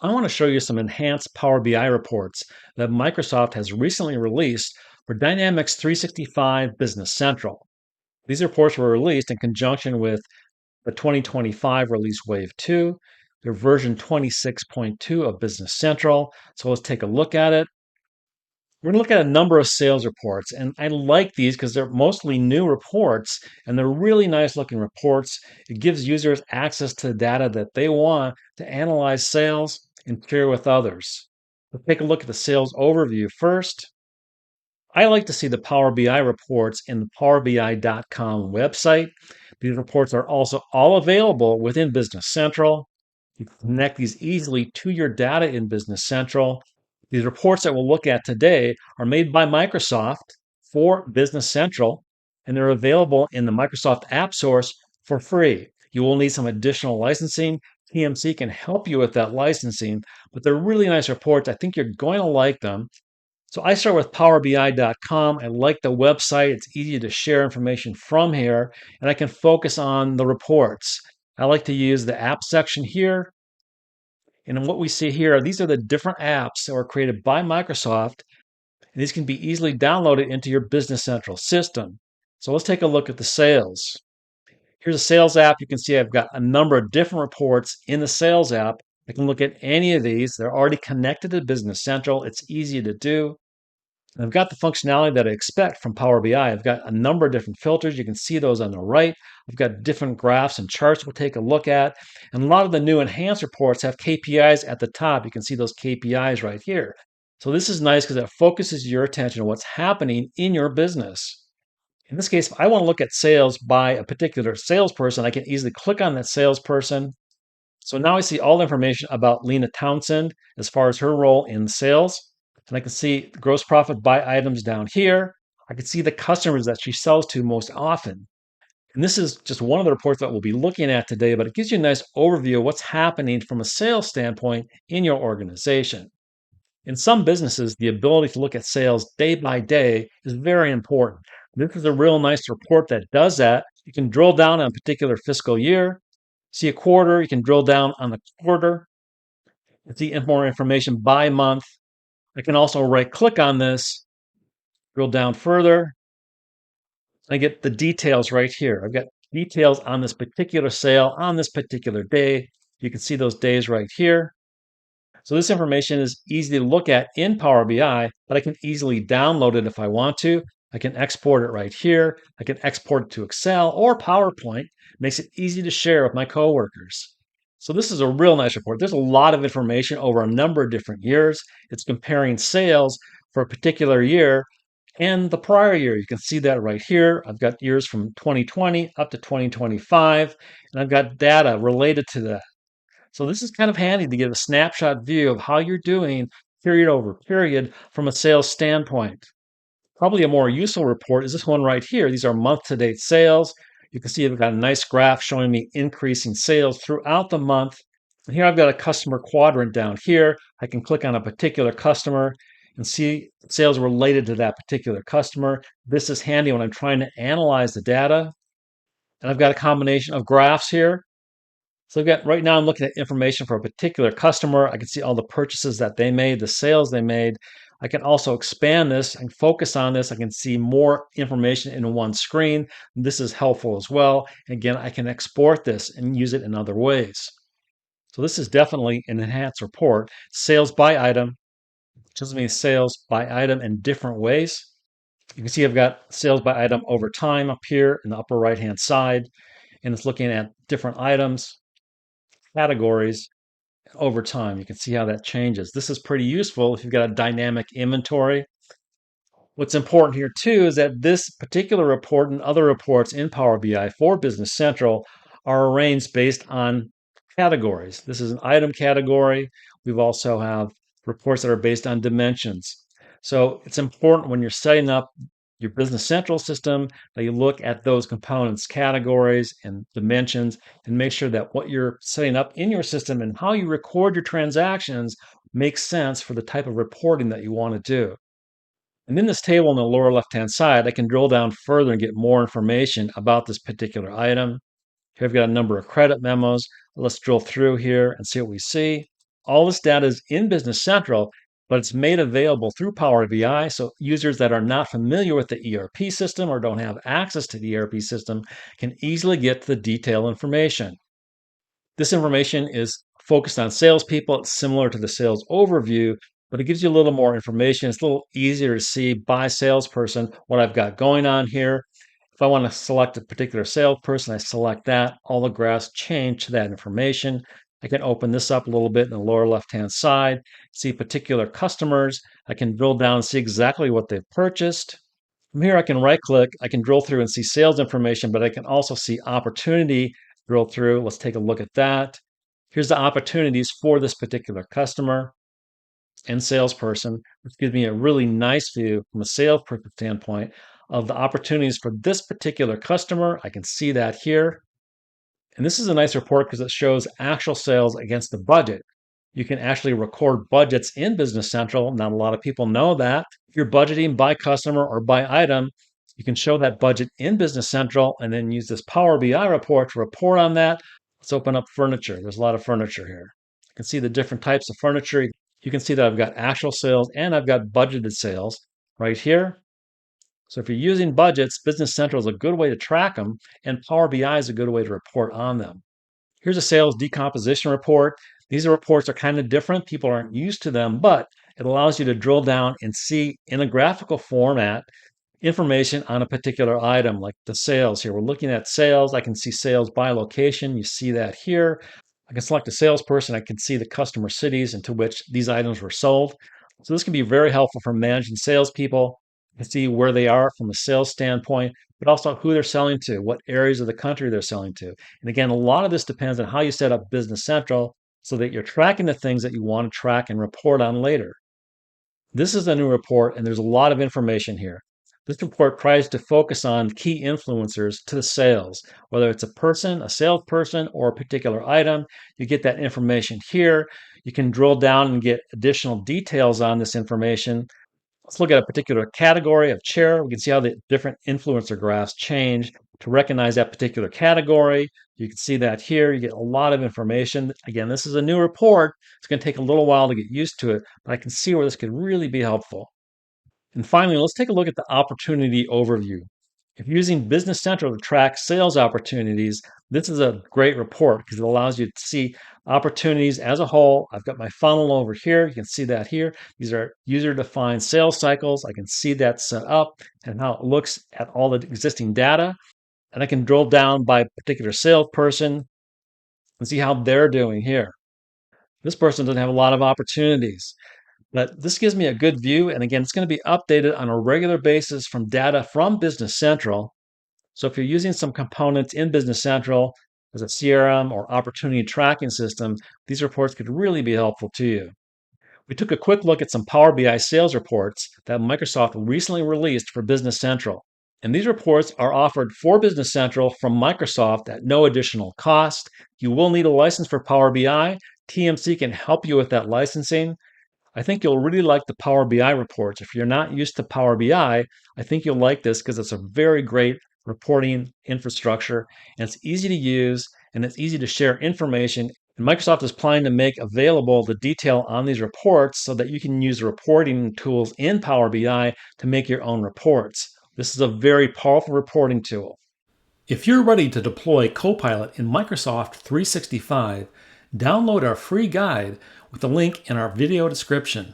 I want to show you some enhanced Power BI reports that Microsoft has recently released for Dynamics 365 Business Central. These reports were released in conjunction with the 2025 release Wave 2, their version 26.2 of Business Central. So let's take a look at it. We're going to look at a number of sales reports, and I like these because they're mostly new reports and they're really nice looking reports. It gives users access to the data that they want to analyze sales and share with others. Let's take a look at the sales overview first. I like to see the Power BI reports in the powerbi.com website. These reports are also all available within Business Central. You can connect these easily to your data in Business Central. These reports that we'll look at today are made by Microsoft for Business Central, and they're available in the Microsoft App Source for free. You will need some additional licensing. TMC can help you with that licensing, but they're really nice reports. I think you're going to like them. So I start with powerbi.com. I like the website. It's easy to share information from here, and I can focus on the reports. I like to use the app section here. And what we see here, these are the different apps that were created by Microsoft, and these can be easily downloaded into your Business Central system. So let's take a look at the sales. Here's a sales app. You can see I've got a number of different reports in the sales app. I can look at any of these. They're already connected to Business Central. It's easy to do. I've got the functionality that I expect from Power BI. I've got a number of different filters. You can see those on the right. I've got different graphs and charts we'll take a look at. And a lot of the new enhanced reports have KPIs at the top. You can see those KPIs right here. So this is nice because it focuses your attention on what's happening in your business. In this case, if I want to look at sales by a particular salesperson, I can easily click on that salesperson. So now I see all the information about Lena Townsend as far as her role in sales. And I can see gross profit by items down here. I can see the customers that she sells to most often. And this is just one of the reports that we'll be looking at today, but it gives you a nice overview of what's happening from a sales standpoint in your organization. In some businesses, the ability to look at sales day by day is very important. This is a real nice report that does that. You can drill down on a particular fiscal year, see a quarter, you can drill down on the quarter, and see more information by month. I can also right click on this, drill down further. I get the details right here. I've got details on this particular sale on this particular day. You can see those days right here. So this information is easy to look at in Power BI, but I can easily download it if I want to. I can export it right here. I can export it to Excel or PowerPoint. It makes it easy to share with my coworkers. So this is a real nice report. There's a lot of information over a number of different years. It's comparing sales for a particular year and the prior year. You can see that right here. I've got years from 2020 up to 2025, and I've got data related to that. So this is kind of handy to get a snapshot view of how you're doing period over period from a sales standpoint. Probably a more useful report is this one right here. These are month-to-date sales. You can see I've got a nice graph showing me increasing sales throughout the month. And here I've got a customer quadrant down here. I can click on a particular customer and see sales related to that particular customer. This is handy when I'm trying to analyze the data. And I've got a combination of graphs here. So I've got right now I'm looking at information for a particular customer. I can see all the purchases that they made, the sales they made. I can also expand this and focus on this. I can see more information in one screen. This is helpful as well. Again, I can export this and use it in other ways. So this is definitely an enhanced report. Sales by item, shows me sales by item in different ways. You can see I've got sales by item over time up here in the upper right hand side, and it's looking at different items, categories over time. You can see how that changes. This is pretty useful if you've got a dynamic inventory. What's important here too is that this particular report and other reports in Power BI for Business Central are arranged based on categories. This is an item category. We've also have reports that are based on dimensions. So it's important when you're setting up your Business Central system that you look at those components, categories, and dimensions, and make sure that what you're setting up in your system and how you record your transactions makes sense for the type of reporting that you want to do. And in this table on the lower left-hand side, I can drill down further and get more information about this particular item. Here I've got a number of credit memos. Let's drill through here and see what we see. All this data is in Business Central, but it's made available through Power BI. So users that are not familiar with the ERP system or don't have access to the ERP system can easily get to the detailed information. This information is focused on salespeople. It's similar to the sales overview, but it gives you a little more information. It's a little easier to see by salesperson what I've got going on here. If I want to select a particular salesperson, I select that. All the graphs change to that information. I can open this up a little bit in the lower left-hand side, see particular customers. I can drill down and see exactly what they've purchased. From here, I can right click, I can drill through and see sales information, but I can also see opportunity drill through. Let's take a look at that. Here's the opportunities for this particular customer and salesperson, which gives me a really nice view from a salesperson standpoint of the opportunities for this particular customer. I can see that here. And this is a nice report because it shows actual sales against the budget. You can actually record budgets in Business Central. Not a lot of people know that. If you're budgeting by customer or by item, you can show that budget in Business Central and then use this Power BI report to report on that. Let's open up furniture. There's a lot of furniture here. You can see the different types of furniture. You can see that I've got actual sales and I've got budgeted sales right here. So if you're using budgets, Business Central is a good way to track them, and Power BI is a good way to report on them. Here's a sales decomposition report. These reports are kind of different. People aren't used to them, but it allows you to drill down and see in a graphical format information on a particular item, like the sales here. We're looking at sales. I can see sales by location. You see that here. I can select a salesperson. I can see the customer cities into which these items were sold. So this can be very helpful for managing salespeople. You can see where they are from a sales standpoint, but also who they're selling to, what areas of the country they're selling to. And again, a lot of this depends on how you set up Business Central so that you're tracking the things that you want to track and report on later. This is a new report, and there's a lot of information here. This report tries to focus on key influencers to the sales, whether it's a person, a salesperson, or a particular item. You get that information here. You can drill down and get additional details on this information. Let's look at a particular category of chair. We can see how the different influencer graphs change to recognize that particular category. You can see that here. You get a lot of information. Again, this is a new report. It's going to take a little while to get used to it, but I can see where this could really be helpful. And finally, let's take a look at the opportunity overview. If you're using Business Central to track sales opportunities, this is a great report because it allows you to see opportunities as a whole. I've got my funnel over here. You can see that here. These are user-defined sales cycles. I can see that set up and how it looks at all the existing data. And I can drill down by particular salesperson and see how they're doing here. This person doesn't have a lot of opportunities. But this gives me a good view. And again, it's going to be updated on a regular basis from data from Business Central. So if you're using some components in Business Central as a CRM or opportunity tracking system, these reports could really be helpful to you. We took a quick look at some Power BI sales reports that Microsoft recently released for Business Central. And these reports are offered for Business Central from Microsoft at no additional cost. You will need a license for Power BI. TMC can help you with that licensing. I think you'll really like the Power BI reports. If you're not used to Power BI, I think you'll like this because it's a very great reporting infrastructure and it's easy to use and it's easy to share information. And Microsoft is planning to make available the detail on these reports so that you can use reporting tools in Power BI to make your own reports. This is a very powerful reporting tool. If you're ready to deploy Copilot in Microsoft 365, download our free guide with the link in our video description.